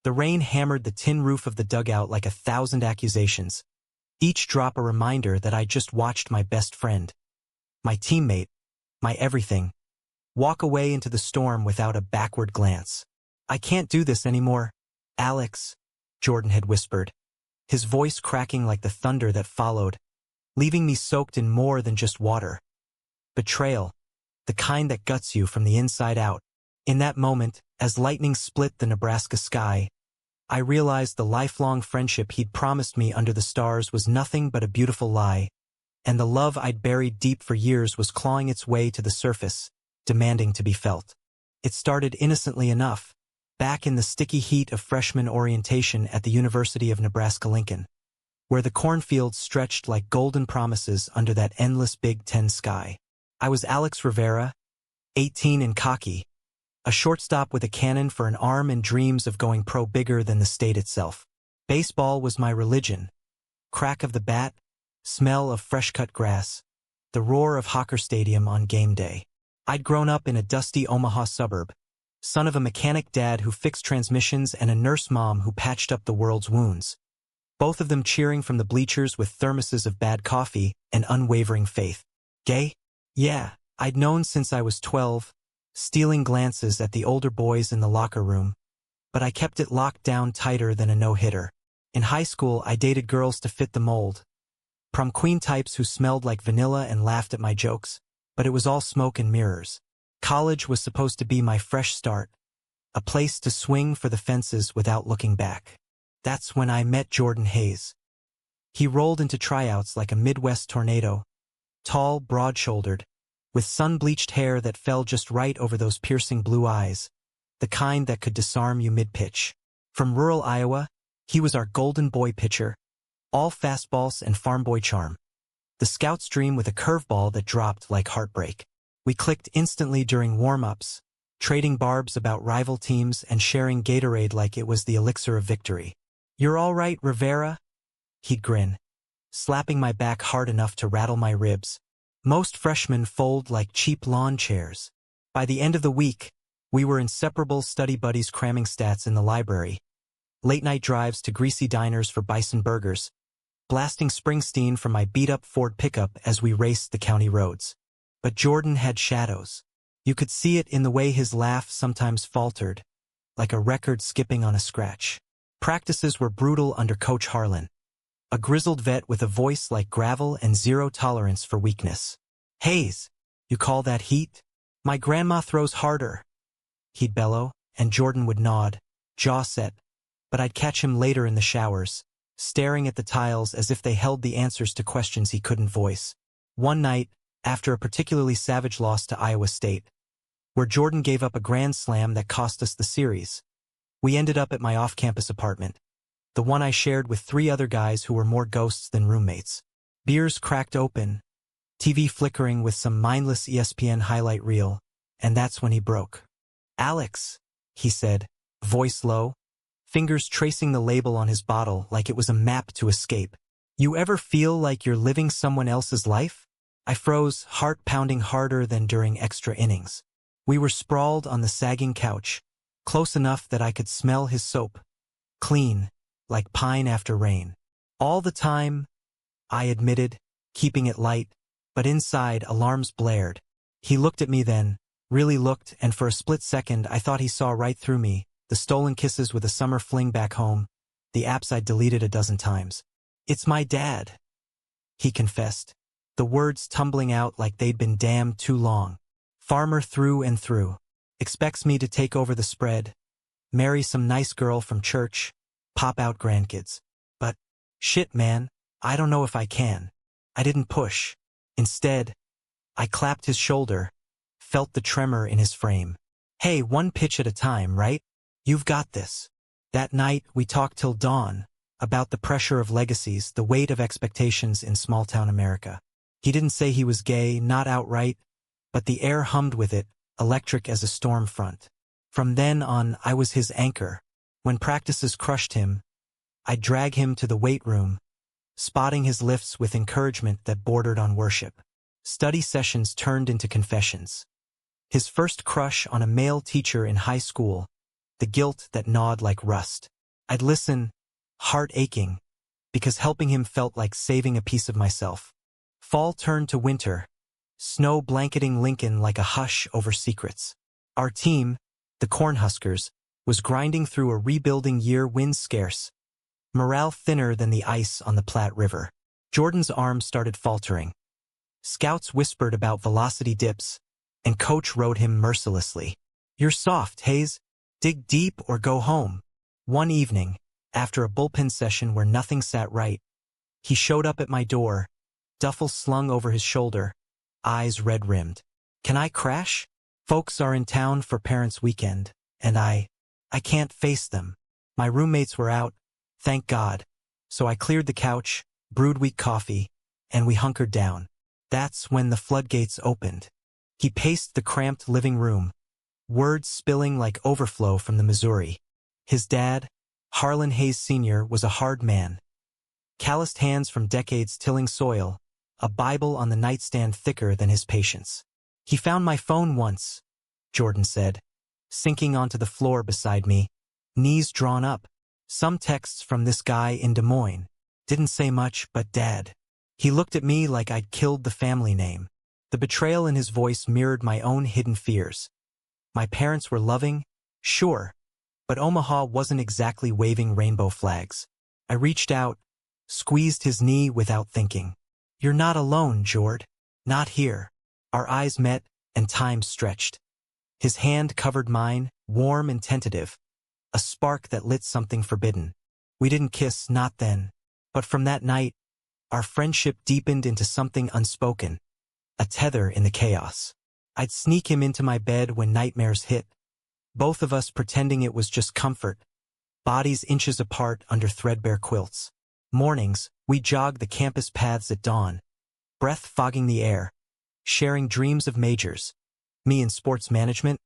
The rain hammered the tin roof of the dugout like 1,000 accusations, each drop a reminder that I just watched my best friend, my teammate, my everything, walk away into the storm without a backward glance. "I can't do this anymore, Alex," Jordan had whispered, his voice cracking like the thunder that followed, leaving me soaked in more than just water. Betrayal, the kind that guts you from the inside out. In that moment, as lightning split the Nebraska sky, I realized the lifelong friendship he'd promised me under the stars was nothing but a beautiful lie, and the love I'd buried deep for years was clawing its way to the surface, demanding to be felt. It started innocently enough, back in the sticky heat of freshman orientation at the University of Nebraska-Lincoln, where the cornfields stretched like golden promises under that endless Big Ten sky. I was Alex Rivera, 18 and cocky, a shortstop with a cannon for an arm and dreams of going pro bigger than the state itself. Baseball was my religion. Crack of the bat, smell of fresh-cut grass, the roar of Hawker Stadium on game day. I'd grown up in a dusty Omaha suburb, son of a mechanic dad who fixed transmissions and a nurse mom who patched up the world's wounds, both of them cheering from the bleachers with thermoses of bad coffee and unwavering faith. Gay? Yeah, I'd known since I was 12, stealing glances at the older boys in the locker room, but I kept it locked down tighter than a no-hitter. In high school, I dated girls to fit the mold. Prom queen types who smelled like vanilla and laughed at my jokes, but it was all smoke and mirrors. College was supposed to be my fresh start, a place to swing for the fences without looking back. That's when I met Jordan Hayes. He rolled into tryouts like a Midwest tornado, tall, broad-shouldered, with sun-bleached hair that fell just right over those piercing blue eyes, the kind that could disarm you mid-pitch. From rural Iowa, he was our golden boy pitcher, all fastballs and farm boy charm. The scout's dream with a curveball that dropped like heartbreak. We clicked instantly during warm-ups, trading barbs about rival teams and sharing Gatorade like it was the elixir of victory. "You're all right, Rivera?" He'd grin, slapping my back hard enough to rattle my ribs. Most freshmen fold like cheap lawn chairs. By the end of the week, we were inseparable study buddies cramming stats in the library, late-night drives to greasy diners for bison burgers, blasting Springsteen from my beat-up Ford pickup as we raced the county roads. But Jordan had shadows. You could see it in the way his laugh sometimes faltered, like a record skipping on a scratch. Practices were brutal under Coach Harlan, a grizzled vet with a voice like gravel and zero tolerance for weakness. "Hayes, you call that heat? My grandma throws harder," he'd bellow, and Jordan would nod, jaw set, but I'd catch him later in the showers, staring at the tiles as if they held the answers to questions he couldn't voice. One night, after a particularly savage loss to Iowa State, where Jordan gave up a grand slam that cost us the series, we ended up at my off-campus apartment, the one I shared with 3 other guys who were more ghosts than roommates. Beers cracked open, TV flickering with some mindless ESPN highlight reel, and that's when he broke. "Alex," he said, voice low, fingers tracing the label on his bottle like it was a map to escape. "You ever feel like you're living someone else's life?" I froze, heart pounding harder than during extra innings. We were sprawled on the sagging couch, close enough that I could smell his soap, clean, like pine after rain. "All the time," I admitted, keeping it light, but inside alarms blared. He looked at me then, really looked, and for a split second I thought he saw right through me, the stolen kisses with a summer fling back home, the apps I'd deleted a dozen times. "It's my dad," he confessed, the words tumbling out like they'd been damned too long. "Farmer through and through. Expects me to take over the spread, marry some nice girl from church, pop out grandkids. But, shit man, I don't know if I can." I didn't push. Instead, I clapped his shoulder, felt the tremor in his frame. "Hey, one pitch at a time, right? You've got this." That night, we talked till dawn, about the pressure of legacies, the weight of expectations in small-town America. He didn't say he was gay, not outright, but the air hummed with it, electric as a storm front. From then on, I was his anchor. When practices crushed him, I'd drag him to the weight room, spotting his lifts with encouragement that bordered on worship. Study sessions turned into confessions. His first crush on a male teacher in high school, the guilt that gnawed like rust. I'd listen, heart aching, because helping him felt like saving a piece of myself. Fall turned to winter, snow blanketing Lincoln like a hush over secrets. Our team, the Cornhuskers, was grinding through a rebuilding year, wind scarce, morale thinner than the ice on the Platte River. Jordan's arms started faltering. Scouts whispered about velocity dips, and coach rode him mercilessly. "You're soft, Hayes. Dig deep or go home." One evening, after a bullpen session where nothing sat right, he showed up at my door, duffel slung over his shoulder, eyes red-rimmed. "Can I crash? Folks are in town for parents' weekend, and I can't face them." My roommates were out, thank God, so I cleared the couch, brewed weak coffee, and we hunkered down. That's when the floodgates opened. He paced the cramped living room, words spilling like overflow from the Missouri. His dad, Harlan Hayes Sr., was a hard man. Calloused hands from decades tilling soil, a Bible on the nightstand thicker than his patience. "He found my phone once," Jordan said, sinking onto the floor beside me, knees drawn up. "Some texts from this guy in Des Moines. Didn't say much, but Dad." He looked at me like I'd killed the family name. The betrayal in his voice mirrored my own hidden fears. My parents were loving, sure, but Omaha wasn't exactly waving rainbow flags. I reached out, squeezed his knee without thinking. "You're not alone, Jord. Not here." Our eyes met, and time stretched. His hand covered mine, warm and tentative, a spark that lit something forbidden. We didn't kiss, not then. But from that night, our friendship deepened into something unspoken, a tether in the chaos. I'd sneak him into my bed when nightmares hit, both of us pretending it was just comfort, bodies inches apart under threadbare quilts. Mornings, we jogged the campus paths at dawn, breath fogging the air, sharing dreams of majors, me in sports management,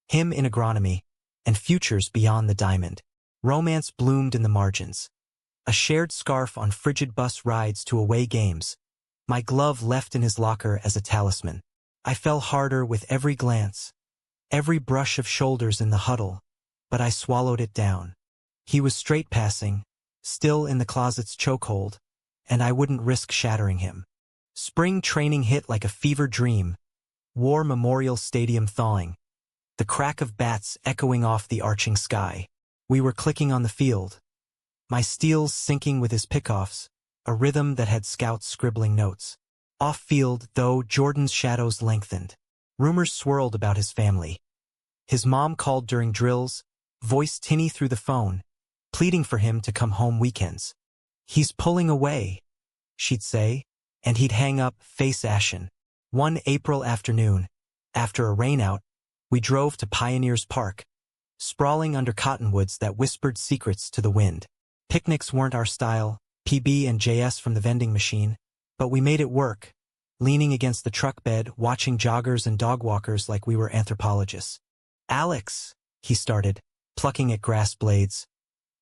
him in agronomy, and futures beyond the diamond. Romance bloomed in the margins. A shared scarf on frigid bus rides to away games, my glove left in his locker as a talisman. I fell harder with every glance, every brush of shoulders in the huddle, but I swallowed it down. He was straight passing, still in the closet's chokehold, and I wouldn't risk shattering him. Spring training hit like a fever dream, War Memorial Stadium thawing, the crack of bats echoing off the arching sky. We were clicking on the field, my steals syncing with his pickoffs, a rhythm that had scouts scribbling notes. Off-field, though, Jordan's shadows lengthened. Rumors swirled about his family. His mom called during drills, voice tinny through the phone, pleading for him to come home weekends. "He's pulling away," she'd say, and he'd hang up, face ashen. One April afternoon, after a rainout, we drove to Pioneers Park, sprawling under cottonwoods that whispered secrets to the wind. Picnics weren't our style, PB and JS from the vending machine, but we made it work, leaning against the truck bed, watching joggers and dog walkers like we were anthropologists. "Alex," he started, plucking at grass blades.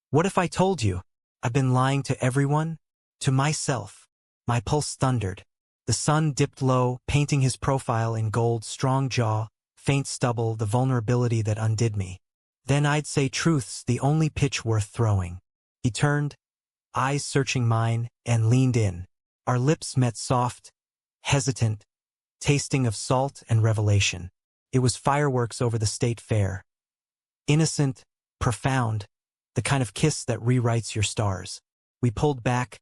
"What if I told you? I've been lying to everyone, to myself." My pulse thundered. The sun dipped low, painting his profile in gold, strong jaw, faint stubble, the vulnerability that undid me. Then I'd say truth's the only pitch worth throwing. He turned, eyes searching mine, and leaned in. Our lips met soft, hesitant, tasting of salt and revelation. It was fireworks over the state fair. Innocent, profound, the kind of kiss that rewrites your stars. We pulled back,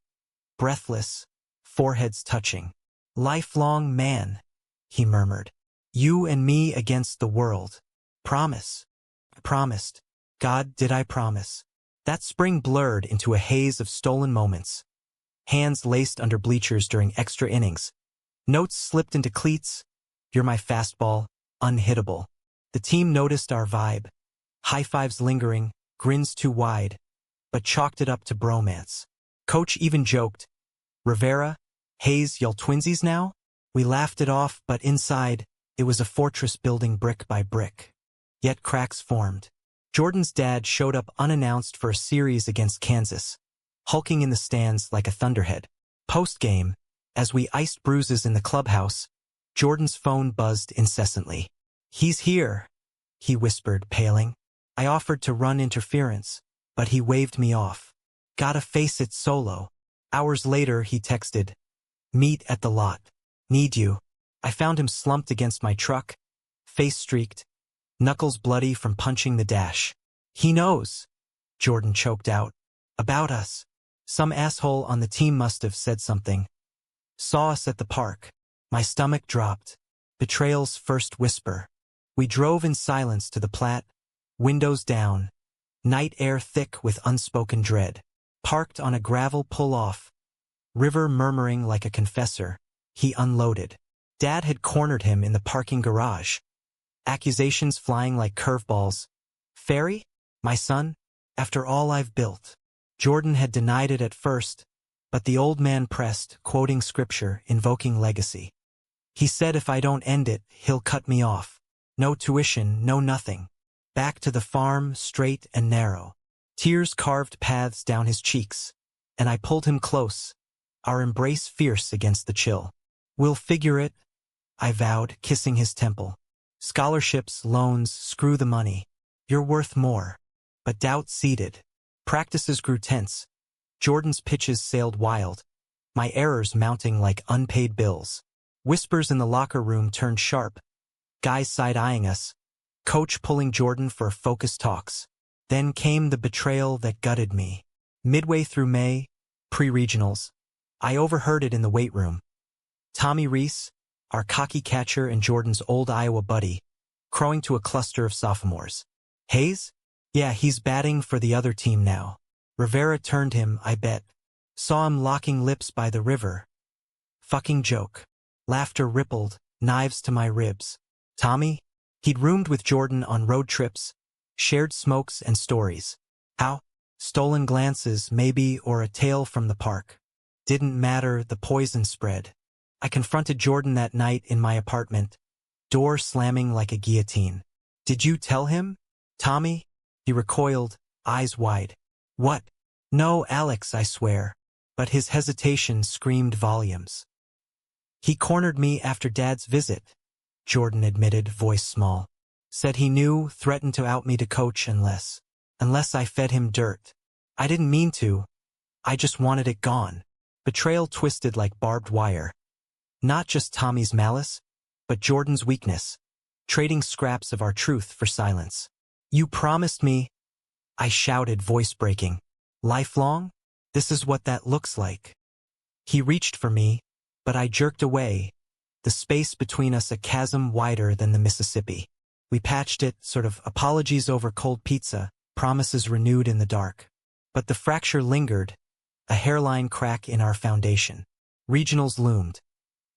breathless, foreheads touching. "Lifelong man," he murmured. "You and me against the world. Promise." I promised. God, did I promise? That spring blurred into a haze of stolen moments. Hands laced under bleachers during extra innings. Notes slipped into cleats. "You're my fastball, unhittable." The team noticed our vibe. High fives lingering, grins too wide, but chalked it up to bromance. Coach even joked, "Rivera, Hayes, y'all twinsies now?" We laughed it off, but inside, it was a fortress building brick by brick. Yet cracks formed. Jordan's dad showed up unannounced for a series against Kansas, hulking in the stands like a thunderhead. Post-game, as we iced bruises in the clubhouse, Jordan's phone buzzed incessantly. "He's here," he whispered, paling. I offered to run interference, but he waved me off. Gotta face it solo. Hours later, he texted, "Meet at the lot. Need you." I found him slumped against my truck, face streaked, knuckles bloody from punching the dash. "He knows," Jordan choked out. "About us. Some asshole on the team must have said something. Saw us at the park." My stomach dropped. Betrayal's first whisper. We drove in silence to the Platte, windows down, night air thick with unspoken dread. Parked on a gravel pull-off, river murmuring like a confessor, he unloaded. Dad had cornered him in the parking garage. Accusations flying like curveballs. "Ferry? My son? After all I've built." Jordan had denied it at first, but the old man pressed, quoting scripture, invoking legacy. He said if I don't end it, he'll cut me off. No tuition, no nothing. Back to the farm, straight and narrow. Tears carved paths down his cheeks, and I pulled him close, our embrace fierce against the chill. "We'll figure it," I vowed, kissing his temple. "Scholarships, loans, screw the money. You're worth more." But doubt seeded. Practices grew tense. Jordan's pitches sailed wild, my errors mounting like unpaid bills. Whispers in the locker room turned sharp, guys side-eyeing us, coach pulling Jordan for focused talks. Then came the betrayal that gutted me. Midway through May, pre-regionals, I overheard it in the weight room. Tommy Reese, our cocky catcher and Jordan's old Iowa buddy, crowing to a cluster of sophomores. "Hayes? Yeah, he's batting for the other team now. Rivera turned him, I bet. Saw him locking lips by the river." Fucking joke. Laughter rippled, knives to my ribs. Tommy? He'd roomed with Jordan on road trips, shared smokes and stories. How? Stolen glances, maybe, or a tale from the park. Didn't matter, the poison spread. I confronted Jordan that night in my apartment, door slamming like a guillotine. "Did you tell him, Tommy?" He recoiled, eyes wide. "What?" "No, Alex, I swear." But his hesitation screamed volumes. "He cornered me after Dad's visit," Jordan admitted, voice small. "Said he knew, threatened to out me to coach unless I fed him dirt. I didn't mean to. I just wanted it gone." Betrayal twisted like barbed wire. Not just Tommy's malice, but Jordan's weakness, trading scraps of our truth for silence. "You promised me," I shouted, voice breaking. "Lifelong? This is what that looks like." He reached for me, but I jerked away, the space between us a chasm wider than the Mississippi. We patched it, sort of apologies over cold pizza, promises renewed in the dark. But the fracture lingered, a hairline crack in our foundation. Regionals loomed.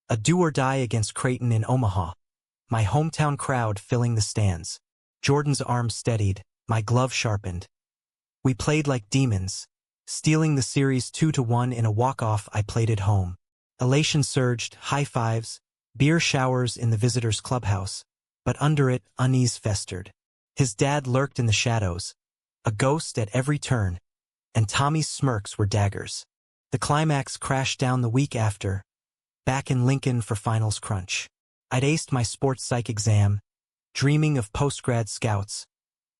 A do-or-die against Creighton in Omaha. My hometown crowd filling the stands. Jordan's arm steadied, my glove sharpened. We played like demons, stealing the series 2-1 in a walk-off I played at home. Elation surged, high fives, beer showers in the visitors' clubhouse. But under it, unease festered. His dad lurked in the shadows, a ghost at every turn, and Tommy's smirks were daggers. The climax crashed down the week after, back in Lincoln for finals crunch. I'd aced my sports psych exam, dreaming of post-grad scouts,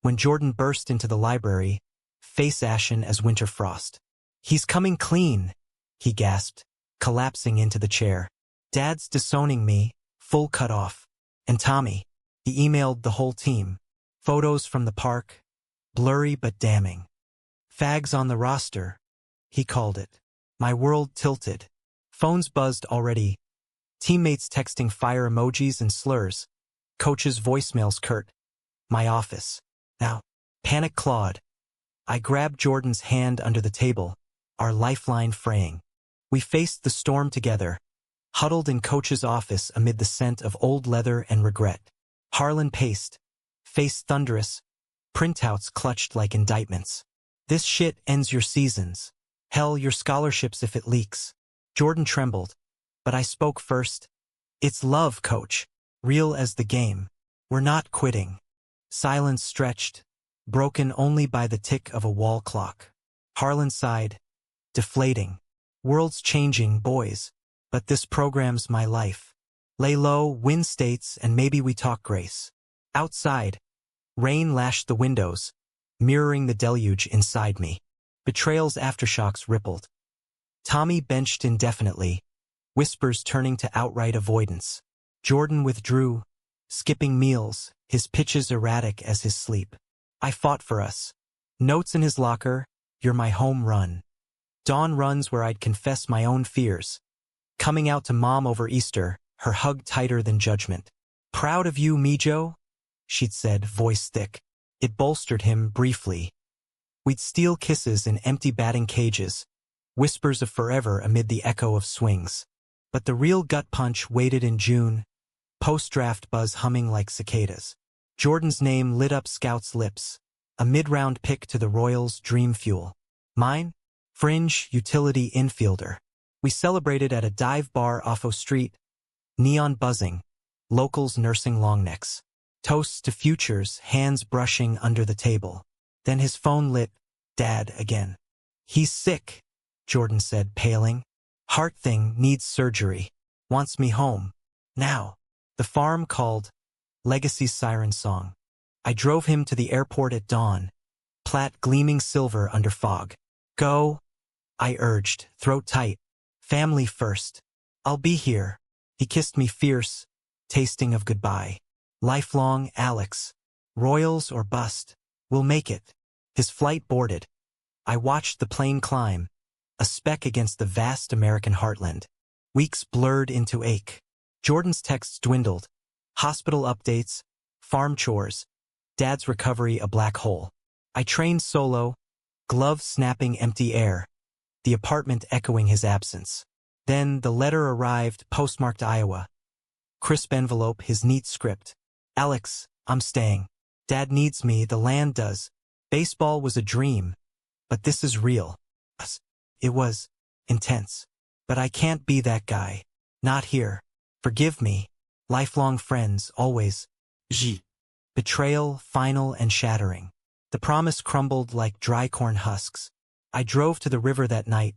when Jordan burst into the library, face ashen as winter frost. "He's coming clean," he gasped, collapsing into the chair. "Dad's disowning me, full cut off. And Tommy." He emailed the whole team. Photos from the park, blurry but damning. "Fags on the roster," he called it. My world tilted. Phones buzzed already. Teammates texting fire emojis and slurs. Coaches' voicemails curt. My office. Now, panic clawed. I grabbed Jordan's hand under the table, our lifeline fraying. We faced the storm together, huddled in Coach's office amid the scent of old leather and regret. Harlan paced, face thunderous, printouts clutched like indictments. "This shit ends your seasons. Hell, your scholarships if it leaks." Jordan trembled, but I spoke first. "It's love, Coach. Real as the game. We're not quitting." Silence stretched, broken only by the tick of a wall clock. Harlan sighed, deflating. "World's changing, boys, but this program's my life. Lay low, win states, and maybe we talk grace." Outside, Rain lashed the windows, mirroring the deluge inside me. Betrayal's aftershocks rippled. Tommy benched indefinitely, whispers turning to outright avoidance. Jordan withdrew, skipping meals, his pitches erratic as his sleep. I fought for us. Notes in his locker, "You're my home run." Dawn runs where I'd confess my own fears. Coming out to Mom over Easter, her hug tighter than judgment. "Proud of you, Mijo," she'd said, voice thick. It bolstered him briefly. We'd steal kisses in empty batting cages, whispers of forever amid the echo of swings. But the real gut punch waited in June, post-draft buzz humming like cicadas. Jordan's name lit up Scout's lips, a mid-round pick to the Royals' dream fuel. Mine? Fringe utility infielder. We celebrated at a dive bar off O Street, neon buzzing, locals nursing long necks. Toasts to futures, hands brushing under the table. Then his phone lit, "Dad again." "He's sick," Jordan said, paling. "Heart thing, needs surgery. Wants me home. Now." The farm called, Legacy's siren song. I drove him to the airport at dawn, Platte gleaming silver under fog. "Go," I urged, throat tight. "Family first. I'll be here." He kissed me fierce, tasting of goodbye. "Lifelong, Alex. Royals or bust. We'll make it." His flight boarded. I watched the plane climb, a speck against the vast American heartland. Weeks blurred into ache. Jordan's texts dwindled. Hospital updates, farm chores, Dad's recovery a black hole. I trained solo, gloves snapping empty air, the apartment echoing his absence. Then the letter arrived, postmarked Iowa. Crisp envelope, his neat script. "Alex, I'm staying. Dad needs me, the land does. Baseball was a dream, but this is real." It was intense. "But I can't be that guy. Not here. Forgive me. Lifelong friends, always. G." Betrayal, final and shattering. The promise crumbled like dry corn husks. I drove to the river that night,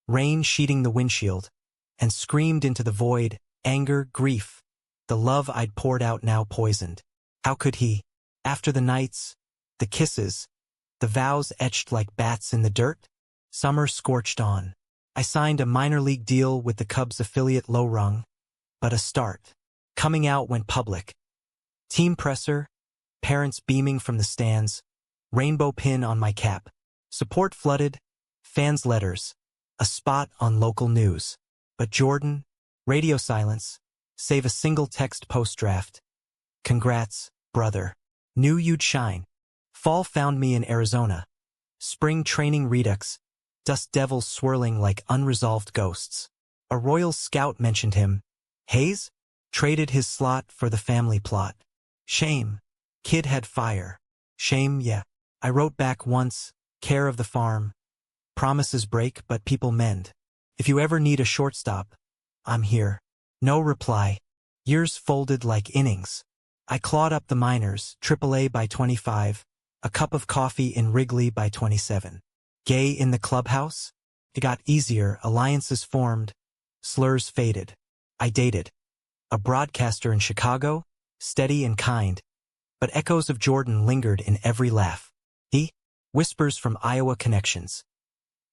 rain sheeting the windshield, and screamed into the void, anger, grief. The love I'd poured out now poisoned. How could he? After the nights, the kisses, the vows etched like bats in the dirt? Summer scorched on. I signed a minor league deal with the Cubs affiliate, low rung, but a start. Coming out went public. Team presser, parents beaming from the stands, rainbow pin on my cap. Support flooded, fans' letters, a spot on local news. But Jordan, radio silence, save a single text post-draft. "Congrats, brother. Knew you'd shine." Fall found me in Arizona. Spring training redux, dust devils swirling like unresolved ghosts. A Royal Scout mentioned him. Hayes? Traded his slot for the family plot. Shame. Kid had fire. Shame, yeah. I wrote back once, care of the farm. Promises break, but people mend. If you ever need a shortstop, I'm here. No reply. Years folded like innings. I clawed up the minors, AAA by 25, a cup of coffee in Wrigley by 27. Gay in the clubhouse? It got easier, alliances formed, slurs faded. I dated. A broadcaster in Chicago, steady and kind, but echoes of Jordan lingered in every laugh. He? Whispers from Iowa connections.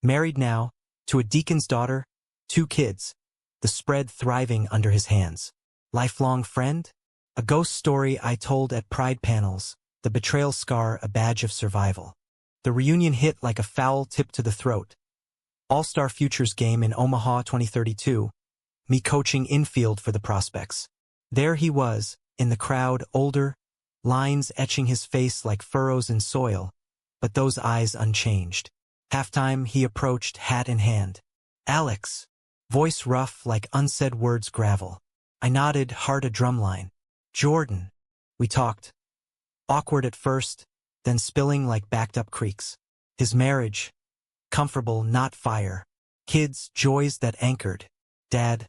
Married now, to a deacon's daughter, 2 kids, the spread thriving under his hands. Lifelong friend? A ghost story I told at Pride panels, the betrayal scar a badge of survival. The reunion hit like a foul tip to the throat. All-Star Futures game in Omaha 2032, me coaching infield for the prospects. There he was, in the crowd, older, lines etching his face like furrows in soil, but those eyes unchanged. Halftime he approached, hat in hand. "Alex." Voice rough like unsaid words gravel. I nodded, heart a drumline. "Jordan." We talked. Awkward at first, then spilling like backed-up creeks. His marriage. Comfortable, not fire. Kids, joys that anchored. Dad.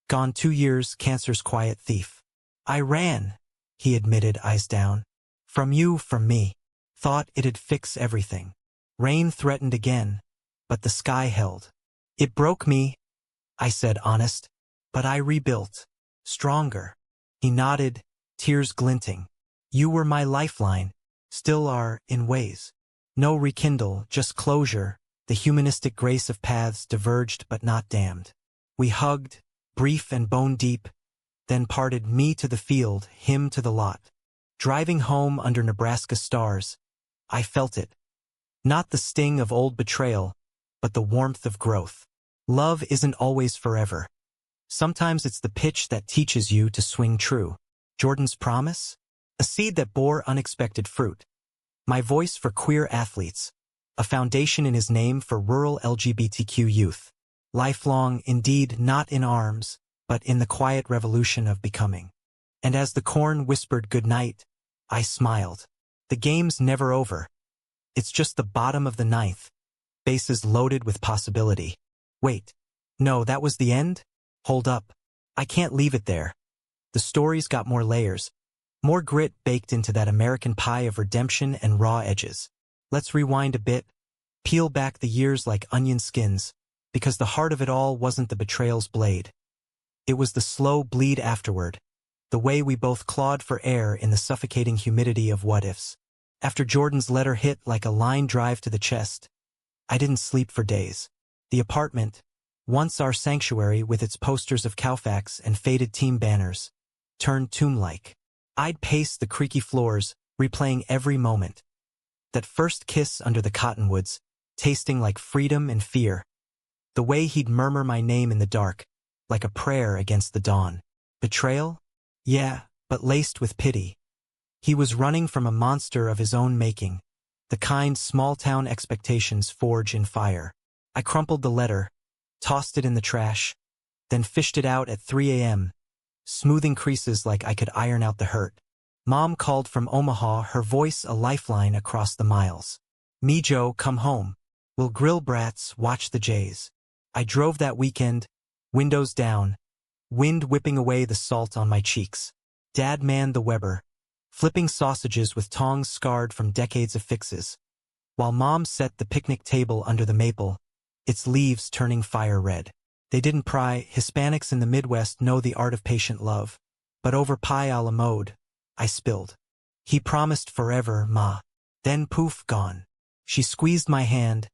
Gone 2 years, cancer's quiet thief. "I ran," he admitted, eyes down. "From you, from me. Thought it'd fix everything." Rain threatened again, but the sky held. "It broke me," I said, honest, "but I rebuilt. Stronger." He nodded, tears glinting. "You were my lifeline. Still are, in ways. No rekindle, just closure, the humanistic grace of paths diverged but not damned. We hugged, brief and bone-deep, then parted, me to the field, him to the lot. Driving home under Nebraska stars, I felt it. Not the sting of old betrayal, but the warmth of growth. Love isn't always forever. Sometimes it's the pitch that teaches you to swing true. Jordan's promise? A seed that bore unexpected fruit. My voice for queer athletes. A foundation in his name for rural LGBTQ youth. Lifelong, indeed, not in arms, but in the quiet revolution of becoming. And as the corn whispered goodnight, I smiled. The game's never over. It's just the bottom of the ninth. Bases loaded with possibility. Wait. No, that was the end? Hold up. I can't leave it there. The story's got more layers. More grit baked into that American pie of redemption and raw edges. Let's rewind a bit. Peel back the years like onion skins. Because the heart of it all wasn't the betrayal's blade. It was the slow bleed afterward. The way we both clawed for air in the suffocating humidity of what-ifs. After Jordan's letter hit like a line drive to the chest, I didn't sleep for days. The apartment, once our sanctuary with its posters of Koufax and faded team banners, turned tomb-like. I'd pace the creaky floors, replaying every moment. That first kiss under the cottonwoods, tasting like freedom and fear. The way he'd murmur my name in the dark, like a prayer against the dawn. Betrayal? Yeah, but laced with pity. He was running from a monster of his own making, the kind small-town expectations forge in fire. I crumpled the letter, tossed it in the trash, then fished it out at 3 a.m., smoothing creases like I could iron out the hurt. Mom called from Omaha, her voice a lifeline across the miles. "Me, Joe, come home. We'll grill brats, watch the Jays." I drove that weekend, windows down, wind whipping away the salt on my cheeks. Dad manned the Weber, flipping sausages with tongs scarred from decades of fixes, while Mom set the picnic table under the maple, its leaves turning fire red. They didn't pry. Hispanics in the Midwest know the art of patient love. But over pie a la mode, I spilled. "He promised forever, Ma." Then poof, gone. She squeezed my hand,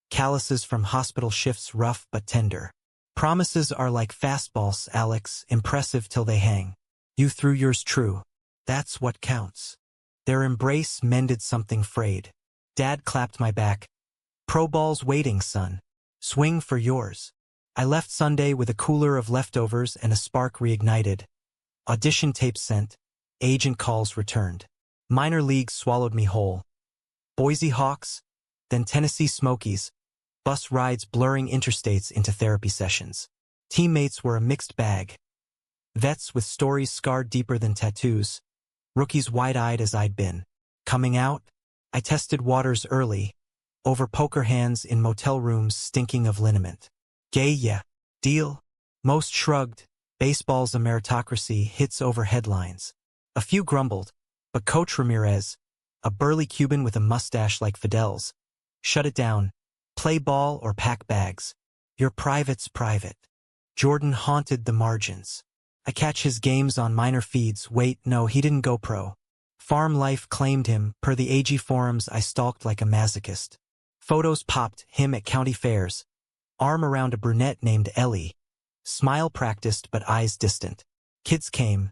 calluses from hospital shifts rough but tender. "Promises are like fastballs, Alex, impressive till they hang. You threw yours true. That's what counts." Their embrace mended something frayed. Dad clapped my back. "Pro ball's waiting, son. Swing for yours." I left Sunday with a cooler of leftovers and a spark reignited. Audition tapes sent. Agent calls returned. Minor leagues swallowed me whole. Boise Hawks, then Tennessee Smokies. Bus rides blurring interstates into therapy sessions. Teammates were a mixed bag. Vets with stories scarred deeper than tattoos. Rookies wide-eyed as I'd been. Coming out, I tested waters early, over poker hands in motel rooms stinking of liniment. Gay, yeah. Deal? Most shrugged. Baseball's a meritocracy, hits over headlines. A few grumbled, but Coach Ramirez, a burly Cuban with a mustache like Fidel's, shut it down. Play ball or pack bags. Your private's private. Jordan haunted the margins. I catch his games on minor feeds. Wait, no, he didn't go pro. Farm life claimed him. Per the AG forums, I stalked like a masochist. Photos popped, him at county fairs. Arm around a brunette named Ellie. Smile practiced but eyes distant. Kids came.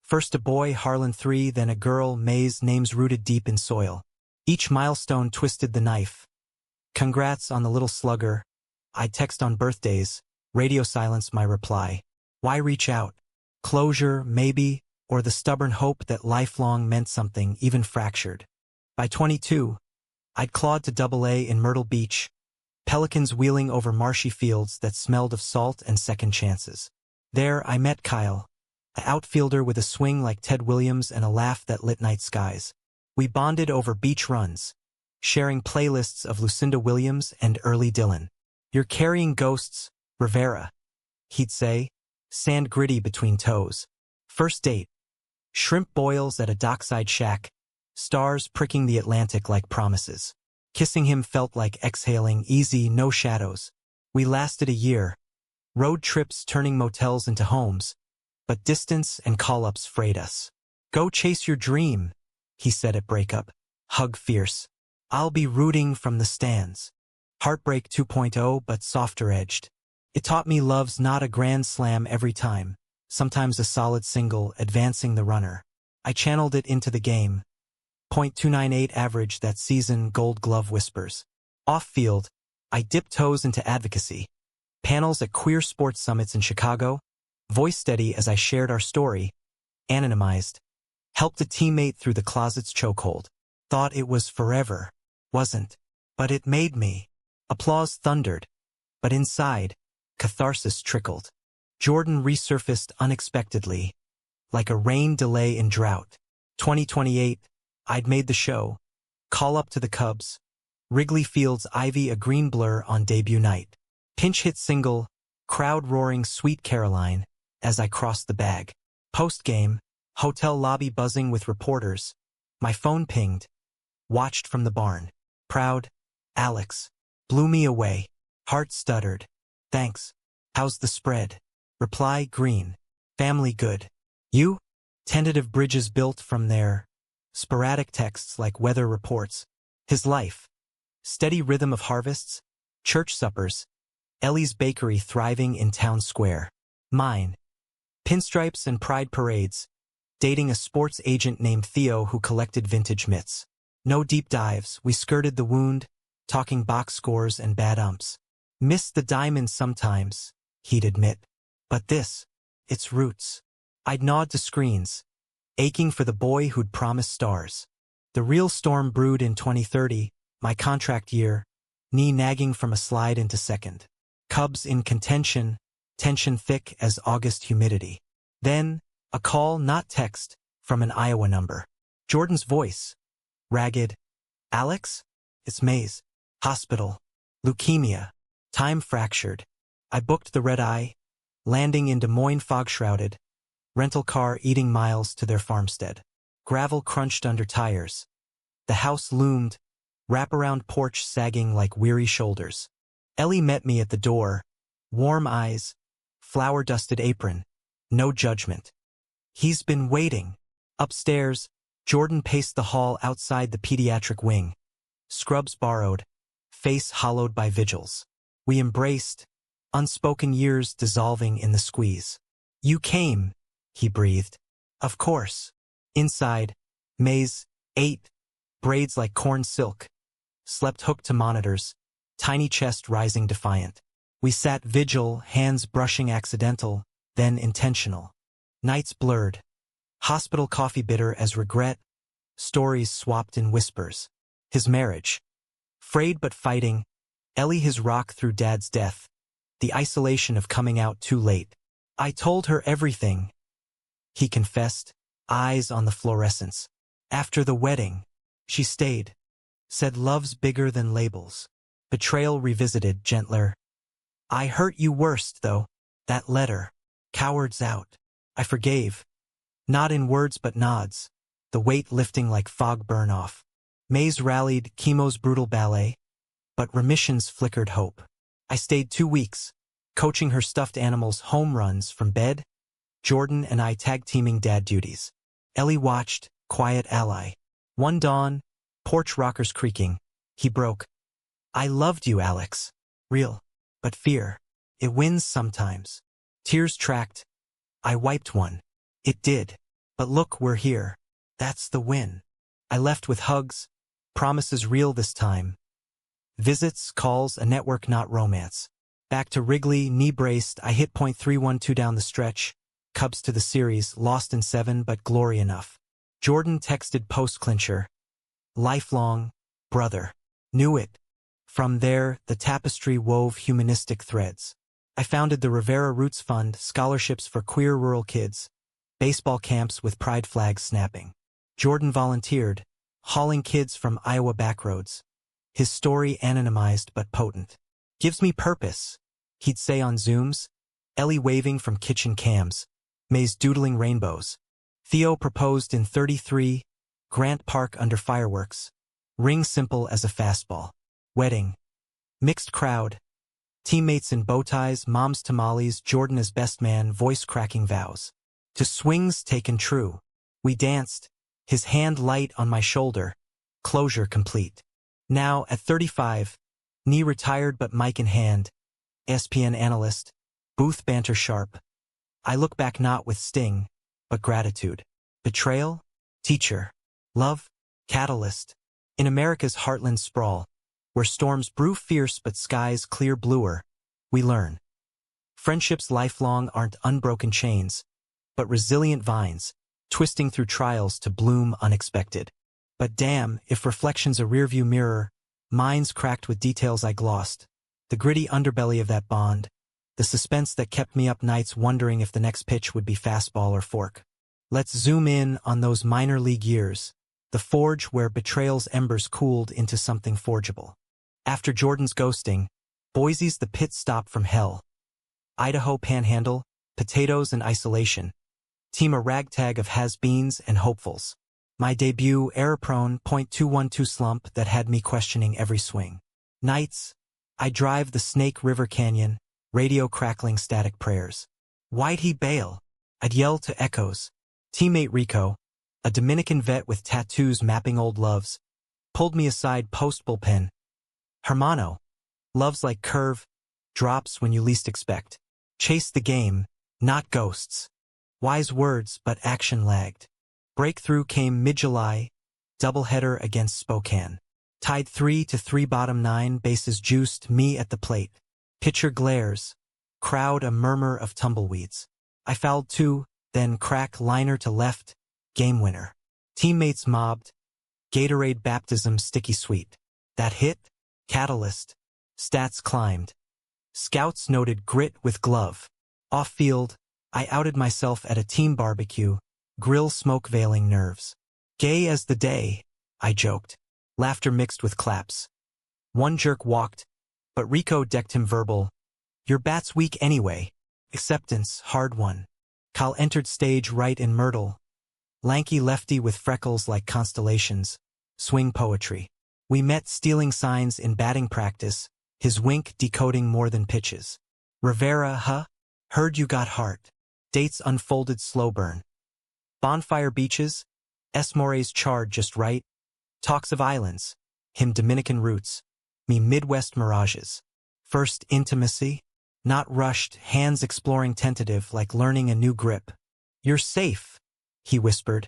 First a boy, Harlan 3, then a girl, Maze, names rooted deep in soil. Each milestone twisted the knife. Congrats on the little slugger. I text on birthdays. Radio silence my reply. Why reach out? Closure, maybe, or the stubborn hope that lifelong meant something, even fractured. By 22, I'd clawed to AA in Myrtle Beach. Pelicans wheeling over marshy fields that smelled of salt and second chances. There I met Kyle, an outfielder with a swing like Ted Williams and a laugh that lit night skies. We bonded over beach runs, sharing playlists of Lucinda Williams and Early Dillon. "You're carrying ghosts, Rivera," he'd say, sand gritty between toes. First date. Shrimp boils at a dockside shack, stars pricking the Atlantic like promises. Kissing him felt like exhaling, easy, no shadows. We lasted a year. Road trips turning motels into homes, but distance and call-ups frayed us. "Go chase your dream," he said at breakup. hug fierce. I'll be rooting from the stands. Heartbreak 2.0 but softer edged. It taught me love's not a grand slam every time, sometimes a solid single advancing the runner. I channeled it into the game. .298 average that season, Gold Glove whispers. Off-field, I dipped toes into advocacy. Panels at queer sports summits in Chicago, voice steady as I shared our story, anonymized. Helped a teammate through the closet's chokehold. Thought it was forever. Wasn't. But it made me. Applause thundered. But inside, catharsis trickled. Jordan resurfaced unexpectedly, like a rain delay in drought. 2028, I'd made the show. Call up to the Cubs. Wrigley Field's ivy a green blur on debut night. Pinch hit single, crowd roaring Sweet Caroline, as I crossed the bag. Post-game, hotel lobby buzzing with reporters. My phone pinged. Watched from the barn. Proud, Alex. Blew me away. Heart stuttered. Thanks. How's the spread? Reply green. Family good. You? Tentative bridges built from there. Sporadic texts like weather reports. His life. Steady rhythm of harvests. Church suppers. Ellie's bakery thriving in town square. Mine. Pinstripes and pride parades. Dating a sports agent named Theo who collected vintage mitts. No deep dives, we skirted the wound, talking box scores and bad umps. Missed the diamonds sometimes, he'd admit. But this, its roots. I'd nod to screens, aching for the boy who'd promised stars. The real storm brewed in 2030, my contract year, knee nagging from a slide into second. Cubs in contention, tension thick as August humidity. Then, a call, not text, from an Iowa number. Jordan's voice. Ragged. Alex? It's Maze. Hospital. Leukemia. Time fractured. I booked the red-eye, landing in Des Moines fog-shrouded, rental car eating miles to their farmstead. Gravel crunched under tires. The house loomed, wraparound porch sagging like weary shoulders. Ellie met me at the door, warm eyes, flour-dusted apron, no judgment. He's been waiting. Upstairs, Jordan paced the hall outside the pediatric wing. Scrubs borrowed, face hollowed by vigils. We embraced, unspoken years dissolving in the squeeze. You came, he breathed. Of course. Inside, Maze, 8, braids like corn silk, slept hooked to monitors, tiny chest rising defiant. We sat vigil, hands brushing accidental, then intentional. Nights blurred. Hospital coffee bitter as regret, stories swapped in whispers. His marriage. Frayed but fighting, Ellie his rock through Dad's death, the isolation of coming out too late. I told her everything. He confessed, eyes on the fluorescence. After the wedding, she stayed. Said love's bigger than labels. Betrayal revisited, gentler. I hurt you worst, though. That letter. Cowards out. I forgave. Not in words but nods. The weight lifting like fog burn off. Maze rallied, chemo's brutal ballet. But remissions flickered hope. I stayed 2 weeks, coaching her stuffed animals home runs from bed. Jordan and I tag-teaming dad duties. Ellie watched, quiet ally. One dawn, porch rockers creaking. He broke. I loved you, Alex. Real. But fear. It wins sometimes. Tears tracked. I wiped one. It did. But look, we're here. That's the win. I left with hugs. Promises real this time. Visits, calls, a network not romance. Back to Wrigley, knee braced, I hit .312 down the stretch. Cubs to the series, lost in 7 but glory enough. Jordan texted post-clincher. Lifelong, brother. Knew it. From there, the tapestry wove humanistic threads. I founded the Rivera Roots Fund, scholarships for queer rural kids. Baseball camps with pride flags snapping. Jordan volunteered, hauling kids from Iowa backroads. His story anonymized but potent. Gives me purpose, he'd say on Zooms. Ellie waving from kitchen cams. Maze doodling rainbows. Theo proposed in 33, Grant Park under fireworks. Ring simple as a fastball. Wedding. Mixed crowd. Teammates in bow ties, mom's tamales, Jordan as best man, voice cracking vows. To swings taken true. We danced, his hand light on my shoulder. Closure complete. Now, at 35, knee retired but mic in hand, ESPN analyst, booth banter sharp. I look back not with sting, but gratitude. Betrayal? Teacher. Love? Catalyst. In America's heartland sprawl, where storms brew fierce but skies clear bluer, we learn. Friendships lifelong aren't unbroken chains, but resilient vines, twisting through trials to bloom unexpected. But damn, if reflection's a rearview mirror, mine's cracked with details I glossed. The gritty underbelly of that bond, the suspense that kept me up nights wondering if the next pitch would be fastball or fork. Let's zoom in on those minor league years, the forge where betrayal's embers cooled into something forgeable. After Jordan's ghosting, Boise's the pit stop from hell. Idaho panhandle, potatoes and isolation. Team a ragtag of has-beens and hopefuls. My debut error-prone .212 slump that had me questioning every swing. Nights, I drive the Snake River Canyon, radio crackling static prayers. Why'd he bail? I'd yell to echoes. Teammate Rico, a Dominican vet with tattoos mapping old loves, pulled me aside post-bullpen. Hermano, love's like curve, drops when you least expect. Chase the game, not ghosts. Wise words, but action lagged. Breakthrough came mid-July, doubleheader against Spokane. Tied 3-3 bottom 9 bases juiced me at the plate. Pitcher glares, crowd a murmur of tumbleweeds. I fouled 2, then crack liner to left, game winner. Teammates mobbed, Gatorade baptism sticky sweet. That hit, catalyst, stats climbed. Scouts noted grit with glove. Off-field, I outed myself at a team barbecue, grill smoke veiling nerves. Gay as the day, I joked. Laughter mixed with claps. One jerk walked, but Rico decked him verbal. Your bat's weak anyway. Acceptance, hard one. Kyle entered stage right in Myrtle. Lanky lefty with freckles like constellations. Swing poetry. We met stealing signs in batting practice, his wink decoding more than pitches. Rivera, huh? Heard you got heart. Dates unfolded slow burn. Bonfire beaches, Esmores charred just right. Talks of islands, him Dominican roots, me Midwest mirages. First intimacy, not rushed, hands exploring tentative like learning a new grip. You're safe, he whispered,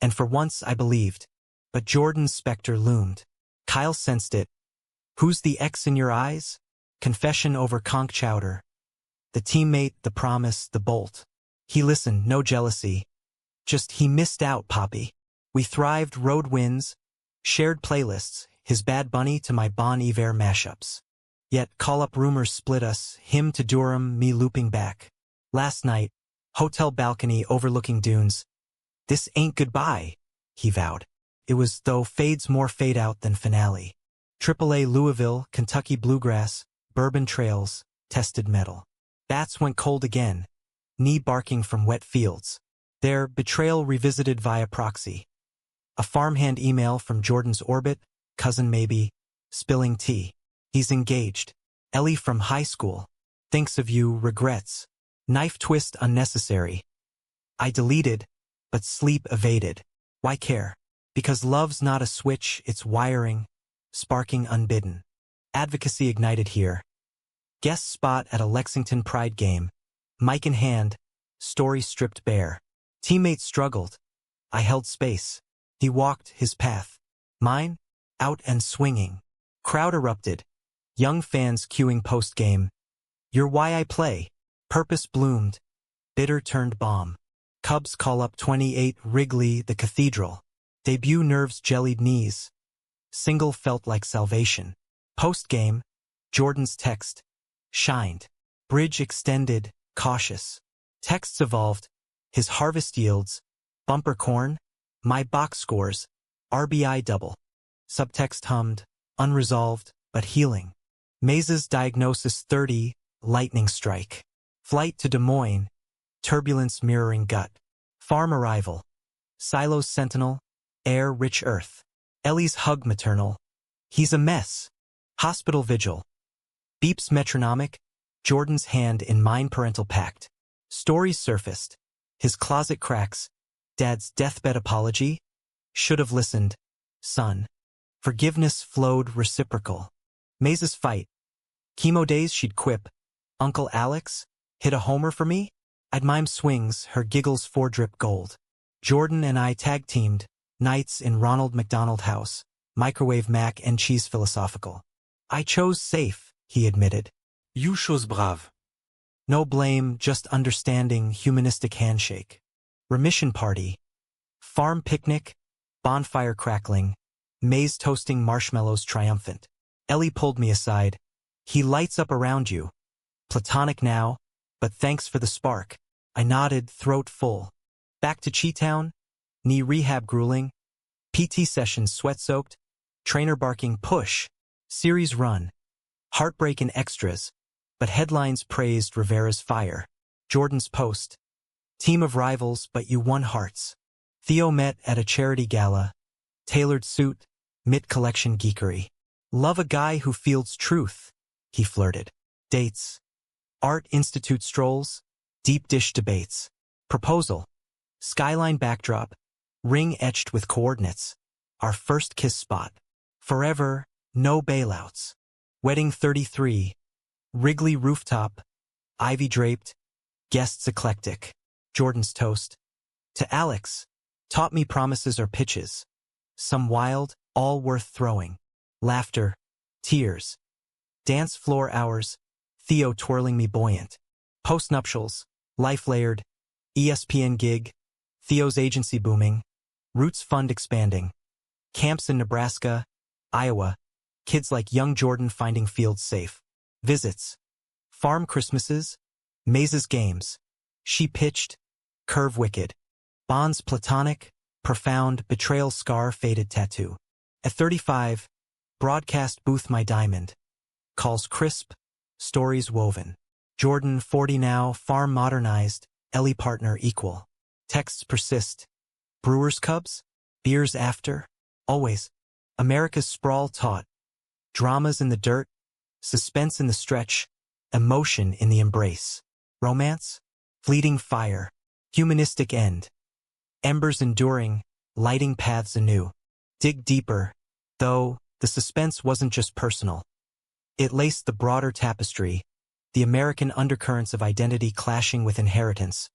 and for once I believed. But Jordan's specter loomed. Kyle sensed it. Who's the X in your eyes? Confession over conch chowder. The teammate, the promise, the bolt. He listened, no jealousy. Just he missed out, Poppy. We thrived, road wins, shared playlists, his Bad Bunny to my Bon Iver mashups. Yet call-up rumors split us, him to Durham, me looping back. Last night, hotel balcony overlooking dunes. This ain't goodbye, he vowed. It was, though, fades more fade out than finale. AAA Louisville, Kentucky bluegrass, bourbon trails, tested metal. Bats went cold again, knee barking from wet fields. Their betrayal revisited via proxy. A farmhand email from Jordan's orbit, cousin maybe, spilling tea. He's engaged. Ellie from high school. Thinks of you, regrets. Knife twist unnecessary. I deleted, but sleep evaded. Why care? Because love's not a switch, it's wiring, sparking unbidden. Advocacy ignited here. Guest spot at a Lexington Pride game. Mic in hand, story stripped bare. Teammates struggled. I held space. He walked his path. Mine, out and swinging. Crowd erupted. Young fans queuing post-game. You're why I play. Purpose bloomed. Bitter turned bomb. Cubs call up 28 Wrigley, the cathedral. Debut nerves jellied knees. Single felt like salvation. Post-game, Jordan's text. Shined. Bridge extended, cautious. Texts evolved. His harvest yields. Bumper corn. My box scores. RBI double. Subtext hummed. Unresolved, but healing. Maze's diagnosis 30, lightning strike. Flight to Des Moines. Turbulence mirroring gut. Farm arrival. Silos sentinel. Air rich earth. Ellie's hug maternal. He's a mess. Hospital vigil. Beeps metronomic. Jordan's hand in mine parental pact. Stories surfaced. His closet cracks. Dad's deathbed apology. Should have listened. Son. Forgiveness flowed reciprocal. Maze's fight. Chemo days she'd quip. Uncle Alex? Hit a homer for me? I'd mime swings, her giggles four-drip gold. Jordan and I tag-teamed. Nights in Ronald McDonald House. Microwave mac and cheese philosophical. I chose safe, he admitted. You chose brave. No blame, just understanding, humanistic handshake. Remission party. Farm picnic. Bonfire crackling. Maze toasting marshmallows triumphant. Ellie pulled me aside. He lights up around you. Platonic now, but thanks for the spark. I nodded, throat full. Back to Chi-Town? Knee rehab grueling. PT sessions sweat-soaked. Trainer barking push. Series run. Heartbreak and extras. But headlines praised Rivera's fire. Jordan's post. Team of rivals, but you won hearts. Theo met at a charity gala. Tailored suit. Mitt collection geekery. Love a guy who fields truth, he flirted. Dates. Art Institute strolls. Deep dish debates. Proposal. Skyline backdrop. Ring etched with coordinates. Our first kiss spot. Forever, no bailouts. Wedding 33. Wrigley rooftop. Ivy draped. Guests eclectic. Jordan's toast. To Alex. Taught me promises are pitches. Some wild, all worth throwing. Laughter. Tears. Dance floor hours. Theo twirling me buoyant. Postnuptials. Life layered. ESPN gig. Theo's agency booming. Roots fund expanding. Camps in Nebraska. Iowa. Kids like young Jordan finding fields safe. Visits. Farm Christmases. Maze's games. She pitched. Curve wicked. Bonds platonic. Profound. Betrayal scar faded tattoo. At 35. Broadcast booth my diamond. Calls crisp. Stories woven. Jordan 40 now. Farm modernized. Ellie partner equal. Texts persist. Brewers Cubs. Beers after. Always. America's sprawl taught. Dramas in the dirt. Suspense in the stretch. Emotion in the embrace. Romance. Fleeting fire. Humanistic end. Embers enduring. Lighting paths anew. Dig deeper. Though, the suspense wasn't just personal. It laced the broader tapestry. The American undercurrents of identity clashing with inheritance.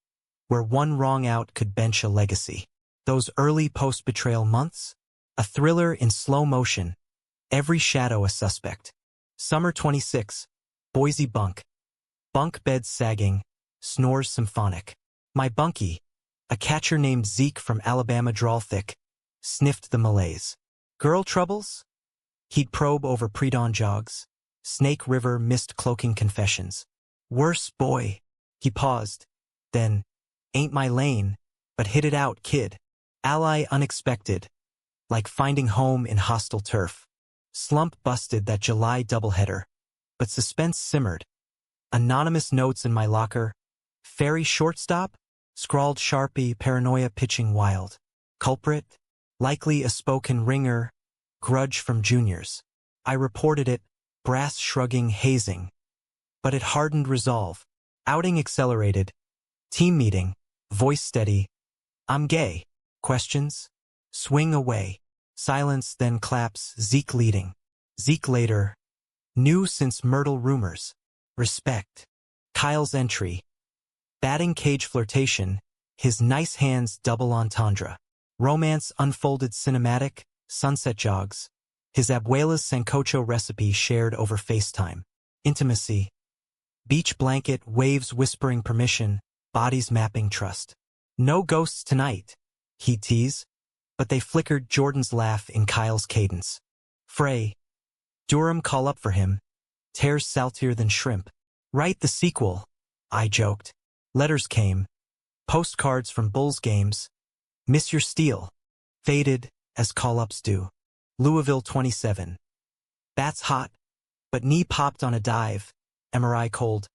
Where one wrong out could bench a legacy. Those early post-betrayal months? A thriller in slow motion. Every shadow a suspect. Summer 26. Boise bunk. Bunk beds sagging. Snores symphonic. My bunkie, a catcher named Zeke from Alabama drawl thick, sniffed the malaise. Girl troubles? He'd probe over pre-dawn jogs. Snake River mist cloaking confessions. Worse boy. He paused. Then, ain't my lane, but hit it out, kid. Ally unexpected. Like finding home in hostile turf. Slump busted that July doubleheader. But suspense simmered. Anonymous notes in my locker. Fairy shortstop? Scrawled Sharpie, paranoia pitching wild. Culprit? Likely a spoken ringer. Grudge from juniors. I reported it, brass shrugging, hazing. But it hardened resolve. Outing accelerated. Team meeting. Voice steady. I'm gay. Questions? Swing away. Silence, then claps, Zeke leading. Zeke later. New since Myrtle rumors. Respect. Kyle's entry. Batting cage flirtation. His nice hands double entendre. Romance unfolded cinematic. Sunset jogs. His abuela's sancocho recipe shared over FaceTime. Intimacy. Beach blanket, waves whispering permission. Bodies mapping trust. No ghosts tonight. He'd tease. But they flickered Jordan's laugh in Kyle's cadence. Frey. Durham call up for him. Tears saltier than shrimp. Write the sequel, I joked. Letters came. Postcards from Bulls games. Miss your steel. Faded, as call-ups do. Louisville 27. Bats hot. But knee popped on a dive. MRI cold.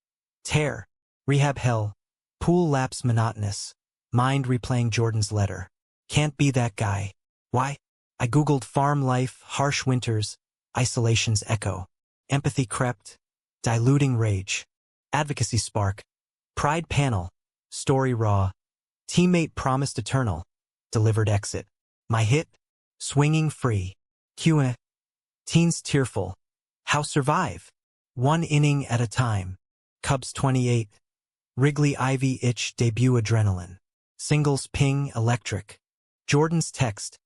Tear. Rehab hell. Pool laps monotonous. Mind replaying Jordan's letter. Can't be that guy. Why? I googled farm life, harsh winters, isolation's echo. Empathy crept. Diluting rage. Advocacy spark. Pride panel. Story raw. Teammate promised eternal. Delivered exit. My hit? Swinging free. Q&A. Teens tearful. How survive? One inning at a time. Cubs 28. Wrigley Ivy itch debut adrenaline. Singles ping electric. Jordan's text.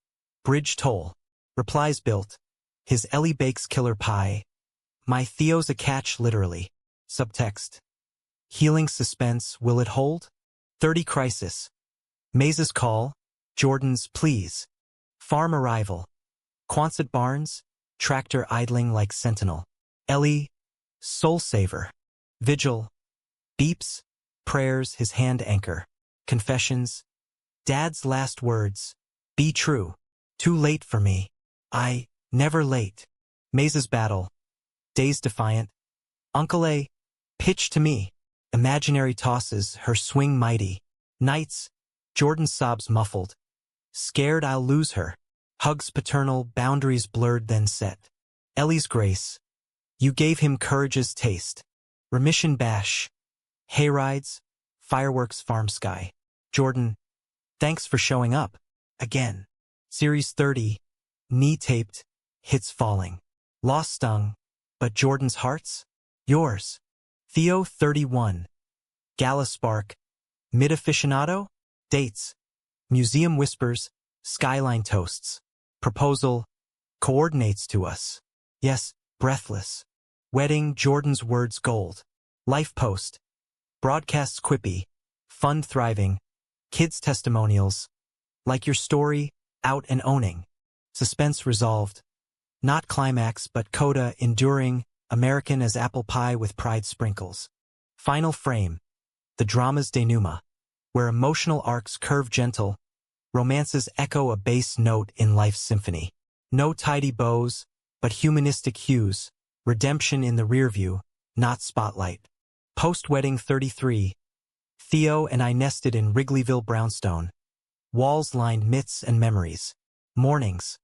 Bridge toll. Replies built. His Ellie bakes killer pie. My Theo's a catch literally. Subtext. Healing suspense, will it hold? 30 crisis. Maze's call. Jordan's please. Farm arrival. Quonset Barnes. Tractor idling like sentinel. Ellie. Soul saver. Vigil. Beeps. Prayers his hand anchor. Confessions. Dad's last words. Be true. Too late for me. I, never late. Maze's battle. Days defiant. Uncle A. Pitch to me. Imaginary tosses, her swing mighty. Nights. Jordan sobs muffled. Scared I'll lose her. Hugs paternal, boundaries blurred then set. Ellie's grace. You gave him courage's taste. Remission bash. Hayrides. Fireworks farm sky. Jordan. Thanks for showing up. Again. Series 30. Knee taped. Hits falling. Lost stung. But Jordan's heart's? Yours. Theo 31. Gala spark. Mid aficionado? Dates. Museum whispers. Skyline toasts. Proposal. Coordinates to us. Yes, breathless. Wedding, Jordan's words gold. Life post. Broadcasts quippy. Fund thriving. Kids testimonials. Like your story, out and owning. Suspense resolved. Not climax but coda enduring, American as apple pie with pride sprinkles. Final frame. The drama's denouement. Where emotional arcs curve gentle, romances echo a bass note in life's symphony. No tidy bows, but humanistic hues, redemption in the rearview, not spotlight. Post-wedding 33. Theo and I nested in Wrigleyville brownstone. Walls lined myths and memories. Mornings.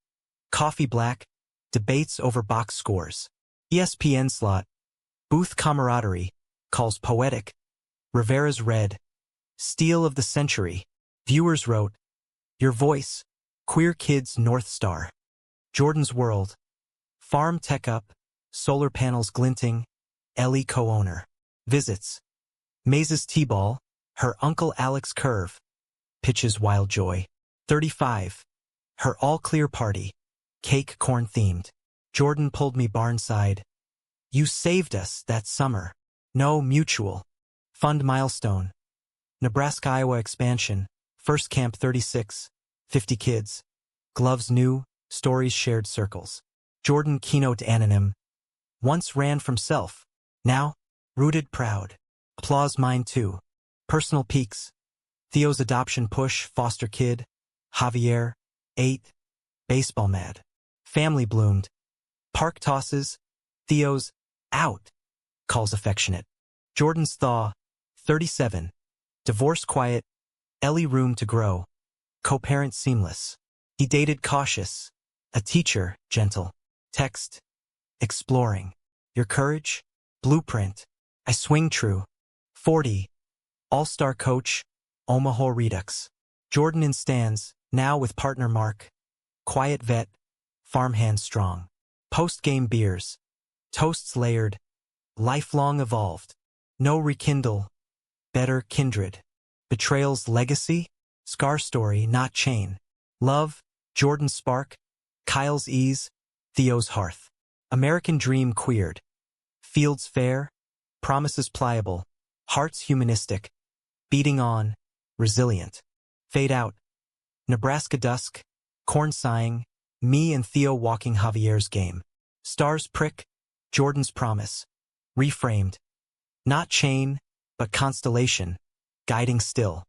Coffee black. Debates over box scores. ESPN slot. Booth camaraderie. Calls poetic. Rivera's red. Steal of the century. Viewers wrote. Your voice. Queer kids North Star. Jordan's world. Farm tech up. Solar panels glinting. Ellie co-owner. Visits. Maze's T-ball. Her Uncle Alex curve. Pitches wild joy. 35. Her all-clear party. Cake corn themed. Jordan pulled me barnside. You saved us that summer. No mutual. Fund milestone. Nebraska-Iowa expansion. First camp 36. 50 kids. Gloves new. Stories shared circles. Jordan keynote anonym. Once ran from self. Now, rooted proud. Applause mine too. Personal peaks. Theo's adoption push, foster kid. Javier, 8. Baseball mad. Family bloomed. Park tosses. Theo's, out. Calls affectionate. Jordan's thaw, 37. Divorce quiet. Ellie room to grow. Co-parent seamless. He dated cautious. A teacher, gentle. Text. Exploring. Your courage? Blueprint. I swing true. 40. All-star coach. Omaha Redux. Jordan in stands, now with partner Mark. Quiet vet. Farmhand strong. Post-game beers. Toasts layered. Lifelong evolved. No rekindle. Better kindred. Betrayal's legacy. Scar story, not chain. Love. Jordan's spark. Kyle's ease. Theo's hearth. American dream queered. Fields fair. Promises pliable. Hearts humanistic. Beating on. Resilient. Fade out. Nebraska dusk. Corn sighing. Me and Theo walking Javier's game. Stars prick. Jordan's promise. Reframed. Not chain, but constellation. Guiding still.